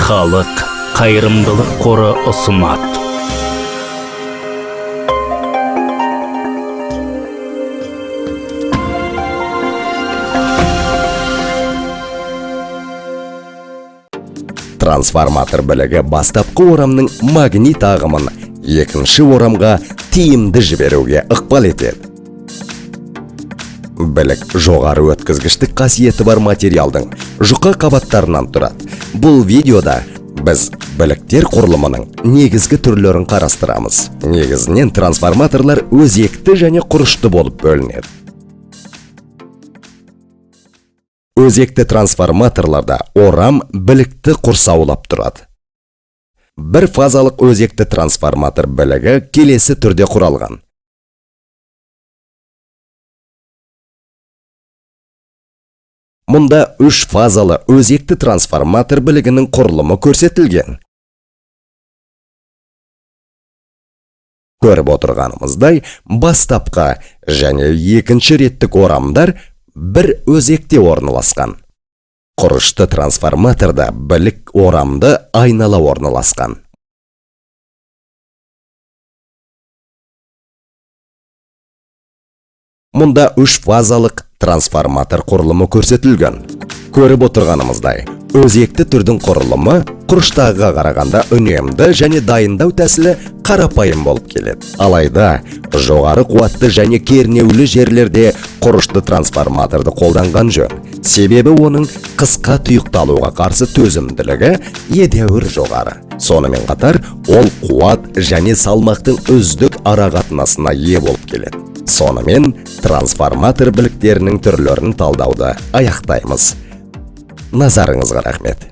Халық қайырымдылық қоры ұсынады. Трансформатор білігі бастапқы орамның магнит ағымын екінші орамға тиімді жіберуге ықпал етеді. Білік жоғары өткізгіштік қасиеті бар материалдың жұқа қабаттарынан тұрады. Бұл видеода біз біліктер құрылымының негізгі түрлерін қарастырамыз. Негізінен трансформаторлар өзекті және құрышты болып бөлінеді. Өзекті трансформаторларда орам білікті құрсаулап тұрады. Бір фазалық өзекті трансформатор білігі келесі түрде құралған. Мұнда 3 фазалы өзекті трансформатор білігінің құрылымы көрсетілген. Көріп отырғанымыздай, бастапқы және екінші реттік орамдар бір өзекте орналасқан. Құрышты трансформаторда білік орамды айнала орналасқан. Мұнда 3 фазалық трансформатор құрылымы көрсетілген. Көріп отырғанымыздай, өзекті түрдің құрылымы құрыштағыға қарағанда үнемді және дайындау тәсілі қарапайым болып келеді. Алайда, жоғары қуатты және кернеулі жерлерде құрышты трансформаторды қолданған жөн. Себебі оның қысқа тұйықталуға қарсы төзімділігі едәуір жоғары. Сонымен қатар, ол қуат және салмақтың үздік арақатынасына ие болып келеді. Сонымен, трансформатор біліктерінің түрлерін талдауды аяқтаймыз. Назарыңызға рахмет.